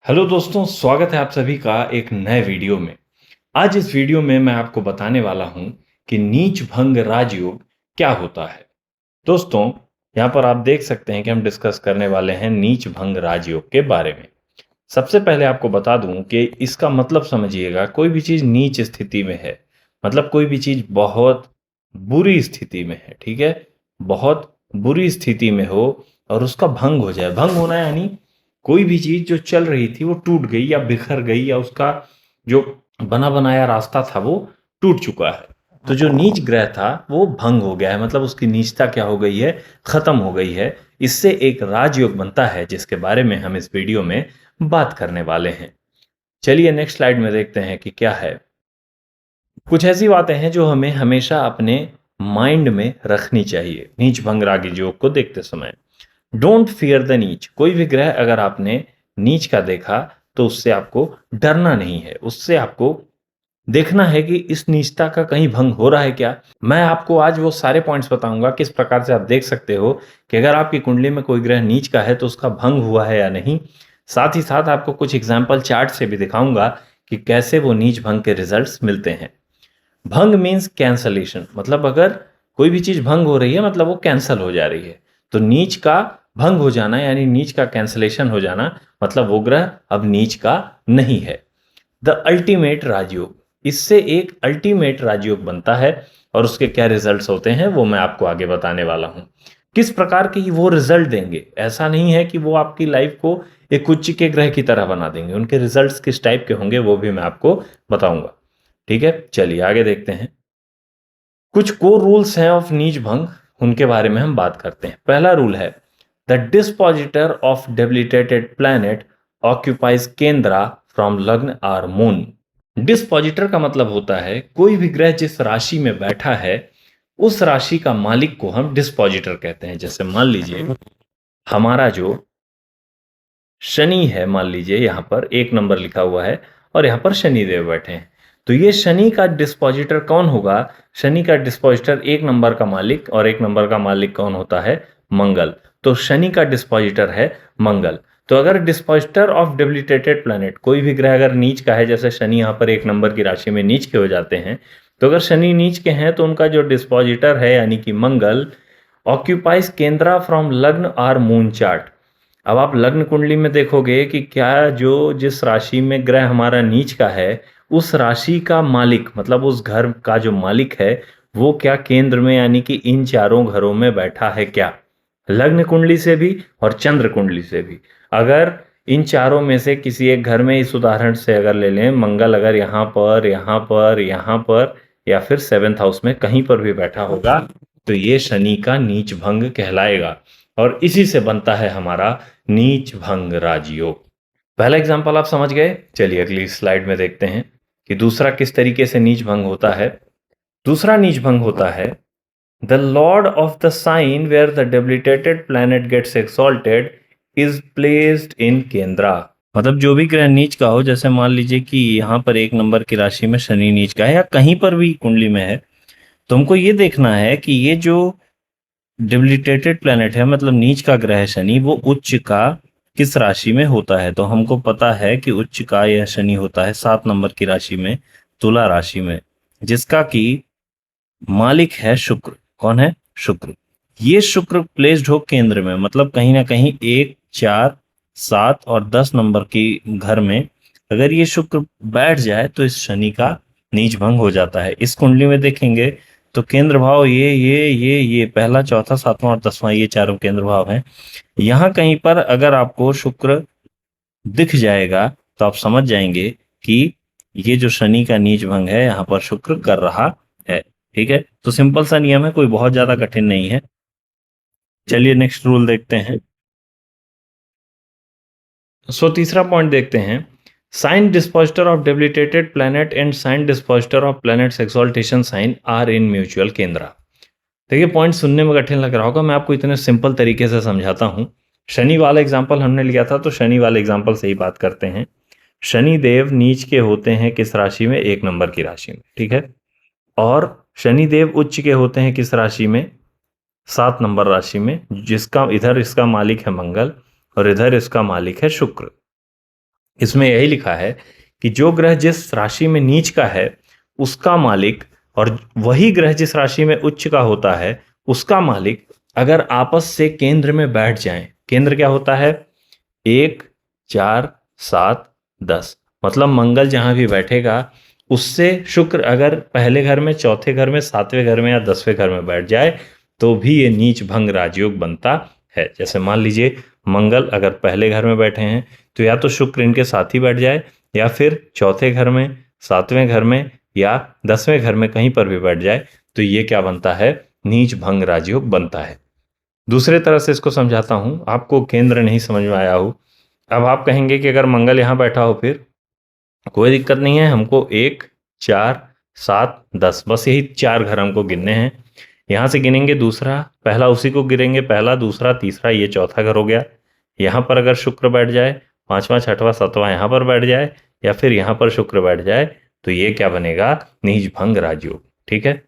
Hello दोस्तों, स्वागत है आप सभी का एक नए वीडियो में। आज इस वीडियो में मैं आपको बताने वाला हूं कि नीच भंग राजयोग क्या होता है। दोस्तों, यहां पर आप देख सकते हैं कि हम डिस्कस करने वाले हैं नीच भंग राजयोग के बारे में। सबसे पहले आपको बता दूं कि इसका मतलब समझिएगा, कोई भी चीज नीच स्थिति में है मतलब कोई भी चीज बहुत बुरी स्थिति में है, ठीक है। बहुत बुरी स्थिति में हो और उसका भंग हो जाए। भंग होना यानी कोई भी चीज जो चल रही थी वो टूट गई या बिखर गई या उसका जो बना बनाया रास्ता था वो टूट चुका है। तो जो नीच ग्रह था वो भंग हो गया है, मतलब उसकी नीचता क्या हो गई है, खत्म हो गई है। इससे एक राजयोग बनता है जिसके बारे में हम इस वीडियो में बात करने वाले हैं। चलिए नेक्स्ट स्लाइड में देखते हैं कि क्या है। कुछ ऐसी बातें हैं जो हमें हमेशा अपने माइंड में रखनी चाहिए नीच भंग राजयोग को देखते समय। डोंट फियर द नीच। कोई भी ग्रह अगर आपने नीच का देखा तो उससे आपको डरना नहीं है, उससे आपको देखना है कि इस नीचता का कहीं भंग हो रहा है क्या। मैं आपको आज वो सारे पॉइंट्स बताऊंगा किस प्रकार से आप देख सकते हो कि अगर आपकी कुंडली में कोई ग्रह नीच का है तो उसका भंग हुआ है या नहीं। साथ ही साथ आपको कुछ एग्जाम्पल चार्ट से भी दिखाऊंगा कि कैसे वो नीच भंग के रिजल्ट्स मिलते हैं। भंग मीन्स कैंसलेशन, मतलब अगर कोई भी चीज भंग हो रही है मतलब वो कैंसल हो जा रही है। तो नीच का भंग हो जाना यानी नीच का कैंसलेशन हो जाना, मतलब वो ग्रह अब नीच का नहीं है। द अल्टीमेट राजयोग, इससे एक अल्टीमेट राजयोग बनता है और उसके क्या रिजल्ट्स होते हैं वो मैं आपको आगे बताने वाला हूं। किस प्रकार के वो रिजल्ट देंगे, ऐसा नहीं है कि वो आपकी लाइफ को एक उच्च के ग्रह की तरह बना देंगे। उनके रिजल्ट्स किस टाइप के होंगे वो भी मैं आपको बताऊंगा। ठीक है, चलिए आगे देखते हैं। कुछ कोर रूल्स हैं ऑफ नीच भंग, उनके बारे में हम बात करते हैं। पहला रूल है, the dispositor of debilitated planet occupies केंद्रा फ्रॉम लग्न आर मून। डिस्पोजिटर का मतलब होता है कोई भी ग्रह जिस राशि में बैठा है उस राशि का मालिक को हम डिस्पोजिटर कहते हैं। जैसे मान लीजिए हमारा जो शनि है, मान लीजिए यहाँ पर 1 नंबर लिखा हुआ है और यहाँ पर शनि देव बैठे हैं। तो ये शनि का डिस्पोजिटर कौन होगा? शनि का डिस्पोजिटर 1 नंबर का मालिक, और 1 नंबर का मालिक कौन होता है? मंगल। तो शनि का डिस्पोजिटर है मंगल। तो अगर डिस्पोजिटर ऑफ डेबिलिटेटेड प्लैनेट, कोई भी ग्रह अगर नीच का है, जैसे शनि यहाँ पर 1 नंबर की राशि में नीच के हो जाते हैं, तो अगर शनि नीच के हैं तो उनका जो डिस्पोजिटर है यानी कि मंगल ऑक्यूपाइज केंद्रा फ्रॉम लग्न आर मून चार्ट। अब आप लग्न कुंडली में देखोगे कि क्या जो जिस राशि में ग्रह हमारा नीच का है उस राशि का मालिक, मतलब उस घर का जो मालिक है वो क्या केंद्र में यानी कि इन चारों घरों में बैठा है क्या? लग्न कुंडली से भी और चंद्र कुंडली से भी। अगर इन चारों में से किसी एक घर में, इस उदाहरण से अगर ले लें, मंगल अगर यहाँ पर यहाँ पर यहाँ पर या फिर 7th हाउस में कहीं पर भी बैठा होगा तो ये शनि का नीच भंग कहलाएगा और इसी से बनता है हमारा नीच भंग राजयोग। पहला एग्जाम्पल आप समझ गए। चलिए अगली स्लाइड में देखते हैं कि दूसरा किस तरीके से नीच भंग होता है। दूसरा नीच भंग होता है, the lord of the sign where the debilitated planet gets exalted is placed in kendra. मतलब जो भी ग्रह नीच का हो, जैसे मान लीजिए कि यहाँ पर 1 नंबर की राशि में शनि नीच का है या कहीं पर भी कुंडली में है, तो हमको ये देखना है कि ये जो डिबिलिटेटेड प्लैनेट है, मतलब नीच का ग्रह शनि, वो उच्च का किस राशि में होता है। तो हमको पता है कि उच्च का यह शनि होता है 7 नंबर की राशि में, तुला राशि में, जिसका कि मालिक है शुक्र। कौन है? शुक्र। ये शुक्र प्लेस्ड हो केंद्र में, मतलब कहीं ना कहीं 1, 4, 7 और 10 नंबर की घर में अगर ये शुक्र बैठ जाए तो इस शनि का नीच भंग हो जाता है। इस कुंडली में देखेंगे तो केंद्र भाव ये पहला, चौथा, 7वां और 10वां, ये चारों केंद्र भाव हैं। यहाँ कहीं पर अगर आपको शुक्र दिख जाएगा तो आप समझ जाएंगे कि ये जो शनि का नीच भंग है यहाँ पर शुक्र कर रहा है। ठीक है, तो सिंपल सा नियम है, कोई बहुत ज्यादा कठिन नहीं है। चलिए नेक्स्ट रूल देखते हैं। तीसरा पॉइंट देखते हैं, sign dispositor of debilitated planet and sign dispositor of planets exaltation sign are in mutual kendra. देखिए पॉइंट सुनने में कठिन लग रहा होगा, मैं आपको इतने सिंपल तरीके से समझाता हूं। शनि वाला एग्जाम्पल हमने लिया था तो शनि वाले एग्जाम्पल से ही बात करते हैं। शनि देव नीच के होते हैं किस राशि में? 1 नंबर की राशि में, ठीक है। और शनि देव उच्च के होते हैं किस राशि में? 7 नंबर राशि में, जिसका इधर इसका मालिक है मंगल और इधर इसका मालिक है शुक्र। इसमें यही लिखा है कि जो ग्रह जिस राशि में नीच का है उसका मालिक, और वही ग्रह जिस राशि में उच्च का होता है उसका मालिक अगर आपस से केंद्र में बैठ जाएं। केंद्र क्या होता है? 1, 4, 7, 10। मतलब मंगल जहां भी बैठेगा उससे शुक्र अगर पहले घर में, चौथे घर में, सातवें घर में या 10वें घर में बैठ जाए तो भी ये नीच भंग राजयोग बनता है। जैसे मान लीजिए मंगल अगर पहले घर में बैठे हैं तो या तो शुक्र इनके साथ ही बैठ जाए, या फिर चौथे घर में, सातवें घर में या 10वें घर में कहीं पर भी बैठ जाए, तो ये क्या बनता है? नीच भंग राजयोग बनता है। दूसरे तरह से इसको समझाता हूं, आपको केंद्र नहीं समझ में आया हो। अब आप कहेंगे कि अगर मंगल यहां बैठा हो फिर कोई दिक्कत नहीं है, हमको 1, 4, 7, 10 बस यही 4 घर हमको गिनने हैं। यहां से गिनेंगे दूसरा, पहला उसी को गिनेंगे, पहला, दूसरा, तीसरा, ये चौथा घर हो गया। यहां पर अगर शुक्र बैठ जाए, पांचवा, छठवां, सातवां यहां पर बैठ जाए, या फिर यहां पर शुक्र बैठ जाए, तो ये क्या बनेगा? नीच भंग राजयोग। ठीक है,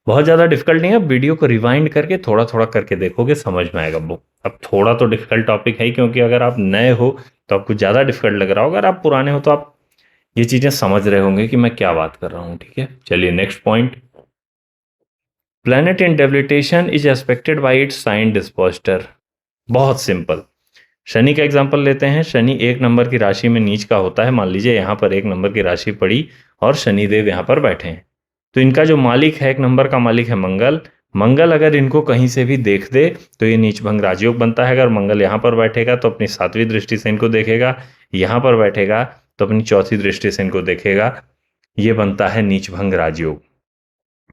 बहुत ज्यादा डिफिकल्ट नहीं है। वीडियो को रिवाइंड करके थोड़ा थोड़ा करके देखोगे समझ में आएगा। वो अब थोड़ा तो डिफिकल्ट टॉपिक है, क्योंकि अगर आप नए हो तो आपको ज्यादा डिफिकल्ट लग रहा होगा, अगर आप पुराने हो तो आप ये चीजें समझ रहे होंगे कि मैं क्या बात कर रहा हूं। ठीक है, चलिए next point. Planet in debilitation is expected by its sign dispositor. बहुत सिंपल, शनि का एग्जांपल लेते हैं। शनि 1 नंबर की राशि में नीच का होता है। मान लीजिए यहां पर 1 नंबर की राशि पड़ी और शनिदेव यहां पर बैठे हैं, तो इनका जो मालिक है, 1 नंबर का मालिक है मंगल। मंगल अगर इनको कहीं से भी देख दे तो ये नीच भंग राजयोग बनता है। अगर मंगल यहां पर बैठेगा तो अपनी 7वीं दृष्टि से इनको देखेगा, यहां पर बैठेगा तो अपनी 4थी दृष्टि से इनको देखेगा, ये बनता है नीच भंग राजयोग।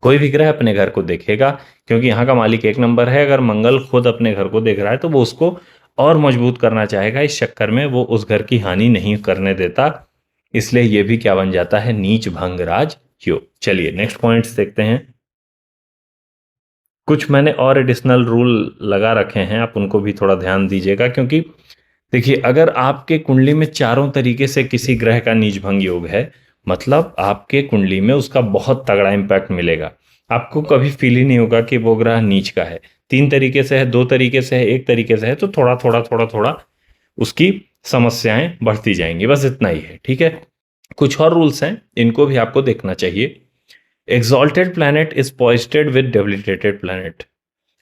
कोई भी ग्रह अपने घर को देखेगा, क्योंकि यहाँ का मालिक 1 नंबर है। अगर मंगल खुद अपने घर को देख रहा है तो वो उसको और मजबूत करना चाहेगा, इस चक्कर में वो उस घर की हानि नहीं करने देता, इसलिए ये भी क्या बन जाता है? नीच भंग राज योग। चलिए नेक्स्ट पॉइंट्स देखते हैं। कुछ मैंने और एडिशनल रूल लगा रखे हैं, आप उनको भी थोड़ा ध्यान दीजिएगा, क्योंकि देखिए अगर आपके कुंडली में चारों तरीके से किसी ग्रह का नीच भंग योग है, मतलब आपके कुंडली में उसका बहुत तगड़ा इंपैक्ट मिलेगा। आपको कभी फील ही नहीं होगा कि वो ग्रह नीच का है। 3 तरीके से है, 2 तरीके से है, 1 तरीके से है, तो थोड़ा थोड़ा थोड़ा थोड़ा उसकी समस्याएं बढ़ती जाएंगी, बस इतना ही है। ठीक है, कुछ और रूल्स हैं, इनको भी आपको देखना चाहिए। Exalted planet is posited with debilitated planet.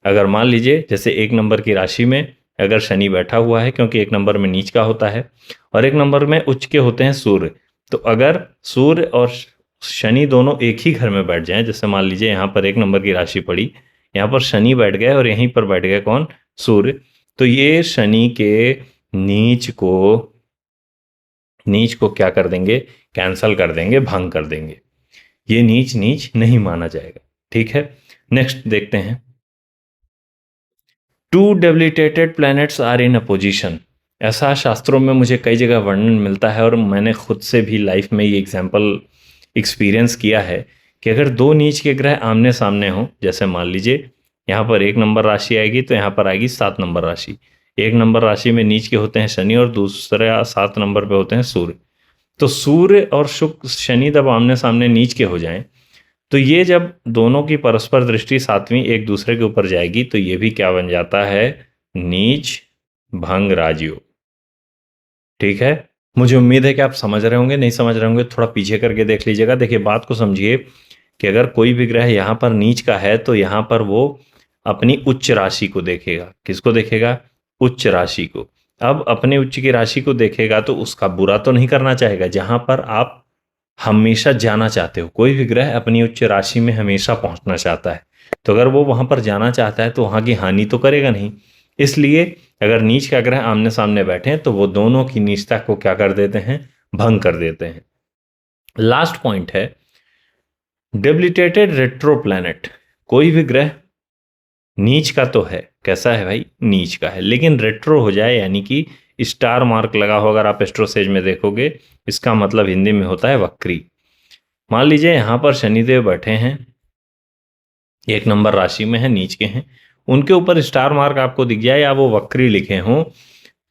अगर मान लीजिए जैसे 1 नंबर की राशि में अगर शनि बैठा हुआ है, क्योंकि 1 नंबर में नीच का होता है और 1 नंबर में उच्च के होते हैं सूर्य, तो अगर सूर्य और शनि दोनों एक ही घर में बैठ जाएं, जैसे मान लीजिए यहाँ पर 1 नंबर की राशि पड़ी, यहाँ पर शनि बैठ गए और यहीं पर बैठ गए कौन? सूर्य। तो ये शनि के नीच को क्या कर देंगे? कैंसल कर देंगे, भंग कर देंगे। ये नीच नीच नहीं माना जाएगा। ठीक है, नेक्स्ट देखते हैं। 2 debilitated planets are in opposition. ऐसा शास्त्रों में मुझे कई जगह वर्णन मिलता है, और मैंने खुद से भी लाइफ में ये एग्जाम्पल एक्सपीरियंस किया है कि अगर 2 नीच के ग्रह आमने सामने हो, जैसे मान लीजिए यहाँ पर 1 नंबर राशि आएगी तो यहाँ पर आएगी 7 नंबर राशि। 1 नंबर राशि में नीच के होते हैं शनि और दूसरा 7 नंबर पे होते हैं सूर्य। तो सूर्य और शुक्र, शनि जब आमने सामने नीच के हो जाएं, तो ये जब दोनों की परस्पर दृष्टि 7वीं एक दूसरे के ऊपर जाएगी तो ये भी क्या बन जाता है? नीच भंग राजयोग। ठीक है, मुझे उम्मीद है कि आप समझ रहे होंगे। नहीं समझ रहे होंगे थोड़ा पीछे करके देख लीजिएगा। देखिए बात को समझिए कि अगर कोई भी ग्रह यहाँ पर नीच का है तो यहाँ पर वो अपनी उच्च राशि को देखेगा। किसको देखेगा? उच्च राशि को। अब अपने उच्च की राशि को देखेगा तो उसका बुरा तो नहीं करना चाहेगा। जहां पर आप हमेशा जाना चाहते हो, कोई भी ग्रह अपनी उच्च राशि में हमेशा पहुंचना चाहता है, तो अगर वो वहां पर जाना चाहता है तो वहां की हानि तो करेगा नहीं। इसलिए अगर नीच का ग्रह आमने सामने बैठे हैं तो वो दोनों की नीचता को क्या कर देते हैं? भंग कर देते हैं। लास्ट पॉइंट है डेबिलिटेटेड रेट्रो प्लैनेट। कोई भी ग्रह नीच का तो है, कैसा है भाई? नीच का है, लेकिन रेट्रो हो जाए, यानी कि स्टार मार्क लगा हो, अगर आप एस्ट्रोसेज में देखोगे, इसका मतलब हिंदी में होता है वक्री। मान लीजिए यहां पर शनिदेव बैठे हैं, 1 नंबर राशि में है, नीच के हैं, उनके ऊपर स्टार मार्क आपको दिख जाए या वो वक्री लिखे हों,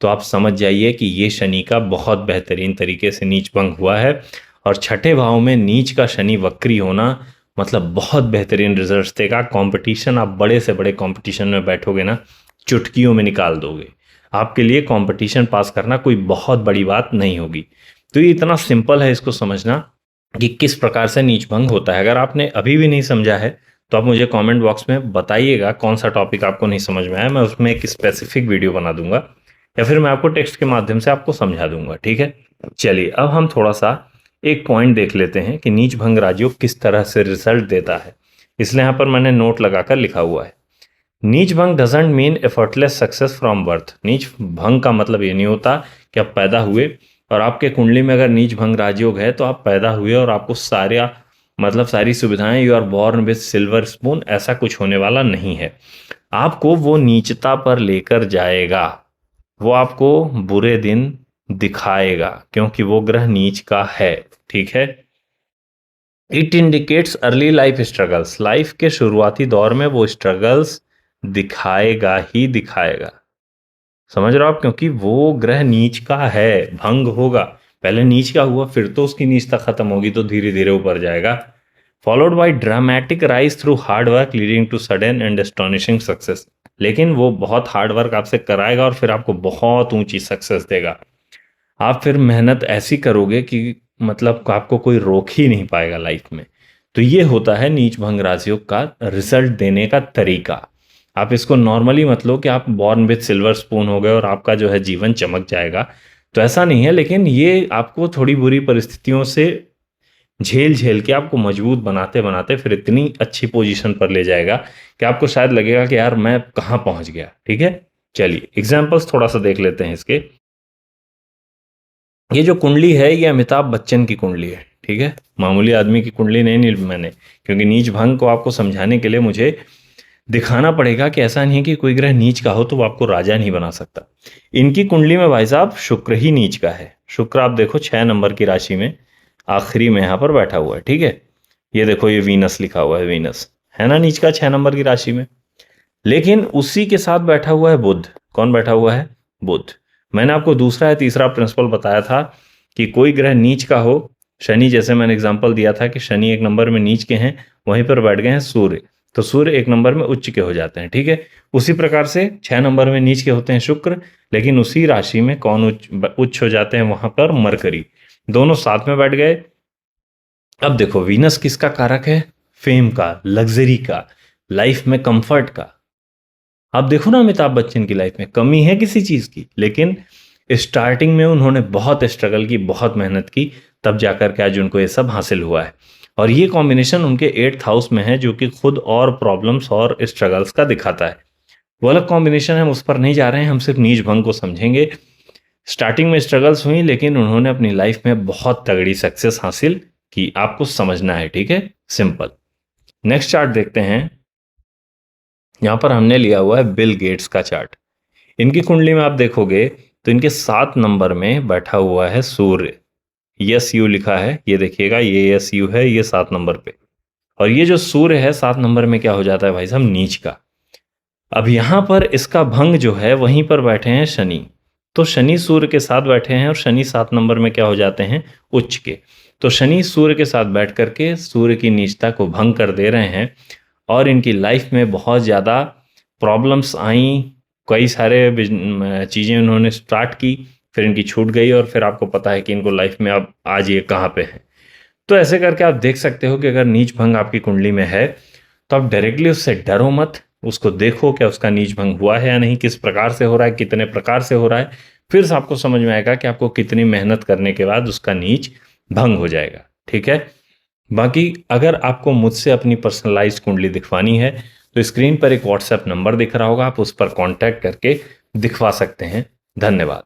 तो आप समझ जाइए कि ये शनि का बहुत बेहतरीन तरीके से नीच भंग हुआ है। और छठे भाव में नीच का शनि वक्री होना मतलब बहुत बेहतरीन रिजल्ट देगा। कंपटीशन, आप बड़े से बड़े कंपटीशन में बैठोगे ना, चुटकियों में निकाल दोगे। आपके लिए कंपटीशन पास करना कोई बहुत बड़ी बात नहीं होगी। तो ये इतना सिंपल है इसको समझना कि किस प्रकार से नीच भंग होता है। अगर आपने अभी भी नहीं समझा है तो आप मुझे कमेंट बॉक्स में बताइएगा कौन सा टॉपिक आपको नहीं समझ में आया, मैं उसमें एक स्पेसिफिक वीडियो बना दूंगा या फिर मैं आपको टेक्स्ट के माध्यम से आपको समझा दूंगा। ठीक है, चलिए अब हम थोड़ा सा एक पॉइंट देख लेते हैं कि नीच भंग राजयोग किस तरह से रिजल्ट देता है। इसलिए यहाँ पर मैंने नोट लगाकर लिखा हुआ है, नीच भंग doesn't mean effortless success from birth. नीच भंग का मतलब ये नहीं होता कि आप पैदा हुए और आपके कुंडली में अगर नीच भंग राजयोग है तो आप पैदा हुए और आपको सारी सुविधाएं, you are born with silver spoon, ऐसा कुछ होने वाला नहीं है। आपको वो नीचता पर लेकर जाएगा, वो आपको बुरे दिन दिखाएगा क्योंकि वो ग्रह नीच का है। ठीक है, it indicates early life struggles, life के शुरुआती दौर में वो स्ट्रगल्स दिखाएगा ही दिखाएगा। समझ रहे हो आप, क्योंकि वो ग्रह नीच का है, भंग होगा, पहले नीच का हुआ फिर तो उसकी नीचता खत्म होगी तो धीरे धीरे ऊपर जाएगा। Followed by dramatic rise through hard work leading to sudden and astonishing success. लेकिन वो बहुत हार्ड वर्क आपसे कराएगा और फिर आपको बहुत ऊंची सक्सेस देगा। आप फिर मेहनत ऐसी करोगे कि मतलब आपको कोई रोक ही नहीं पाएगा लाइफ में। तो ये होता है नीच भंग राजयोग का रिजल्ट देने का तरीका। आप इसको नॉर्मली मत लो कि आप बॉर्न विथ सिल्वर स्पून हो गए और आपका जो है जीवन चमक जाएगा, तो ऐसा नहीं है। लेकिन ये आपको थोड़ी बुरी परिस्थितियों से झेल झेल के आपको मजबूत बनाते बनाते फिर इतनी अच्छी पोजीशन पर ले जाएगा कि आपको शायद लगेगा कि यार मैं कहाँ पहुंच गया। ठीक है, चलिए एग्जाम्पल्स थोड़ा सा देख लेते हैं इसके। ये जो कुंडली है ये अमिताभ बच्चन की कुंडली है। ठीक है, मामूली आदमी की कुंडली नहीं ली मैंने, क्योंकि नीच भंग को आपको समझाने के लिए मुझे दिखाना पड़ेगा कि ऐसा नहीं है कि कोई ग्रह नीच का हो तो वो आपको राजा नहीं बना सकता। इनकी कुंडली में भाई साहब शुक्र ही नीच का है। शुक्र आप देखो 6 नंबर की राशि में आखिरी में यहाँ पर बैठा हुआ है। ठीक है, ये देखो ये वीनस लिखा हुआ है, वीनस है ना नीच का 6 नंबर की राशि में। लेकिन उसी के साथ बैठा हुआ है बुध। कौन बैठा हुआ है? बुध। मैंने आपको दूसरा या तीसरा प्रिंसिपल बताया था कि कोई ग्रह नीच का हो, शनि जैसे मैंने एग्जांपल दिया था कि शनि 1 नंबर में नीच के हैं, वहीं पर बैठ गए हैं सूर्य, तो सूर्य 1 नंबर में उच्च के हो जाते हैं। ठीक है, उसी प्रकार से 6 नंबर में नीच के होते हैं शुक्र, लेकिन उसी राशि में कौन उच्च हो जाते हैं? वहां पर मरकरी। दोनों साथ में बैठ गए। अब देखो वीनस किसका कारक है? फेम का, लग्जरी का, लाइफ में कंफर्ट का। आप देखो ना अमिताभ बच्चन की लाइफ में कमी है किसी चीज की, लेकिन स्टार्टिंग में उन्होंने बहुत स्ट्रगल की, बहुत मेहनत की, तब जाकर के आज उनको ये सब हासिल हुआ है। और ये कॉम्बिनेशन उनके 8th हाउस में है, जो कि खुद और प्रॉब्लम्स और स्ट्रगल्स का दिखाता है। वो अलग कॉम्बिनेशन है, हम उस पर नहीं जा रहे हैं, हम सिर्फ नीच भंग को समझेंगे। स्टार्टिंग में स्ट्रगल्स हुई, लेकिन उन्होंने अपनी लाइफ में बहुत तगड़ी सक्सेस हासिल की। आपको समझना है, ठीक है, सिंपल। नेक्स्ट चार्ट देखते हैं। यहां पर हमने लिया हुआ है बिल गेट्स का चार्ट। इनकी कुंडली में आप देखोगे तो इनके 7 नंबर में बैठा हुआ है सूर्य, यस यू लिखा है, ये देखिएगा ये यस यू है, ये 7 नंबर पे। और ये जो सूर्य है 7 नंबर में क्या हो जाता है भाई साहब? नीच का। अब यहां पर इसका भंग जो है वहीं पर बैठे हैं शनि, तो शनि सूर्य के साथ बैठे हैं और शनि 7 नंबर में क्या हो जाते हैं? उच्च के। तो शनि सूर्य के साथ बैठ करके सूर्य की नीचता को भंग कर दे रहे हैं और इनकी लाइफ में बहुत ज़्यादा प्रॉब्लम्स आई। कई सारे चीज़ें उन्होंने स्टार्ट की, फिर इनकी छूट गई और फिर आपको पता है कि इनको लाइफ में अब आज ये कहाँ पे है। तो ऐसे करके आप देख सकते हो कि अगर नीच भंग आपकी कुंडली में है तो आप डायरेक्टली उससे डरो मत, उसको देखो क्या उसका नीच भंग हुआ है या नहीं, किस प्रकार से हो रहा है, कितने प्रकार से हो रहा है, फिर से आपको समझ में आएगा कि आपको कितनी मेहनत करने के बाद उसका नीच भंग हो जाएगा। ठीक है, बाकी अगर आपको मुझसे अपनी पर्सनलाइज्ड कुंडली दिखवानी है तो स्क्रीन पर एक व्हाट्सएप नंबर दिख रहा होगा, आप उस पर कांटेक्ट करके दिखवा सकते हैं। धन्यवाद।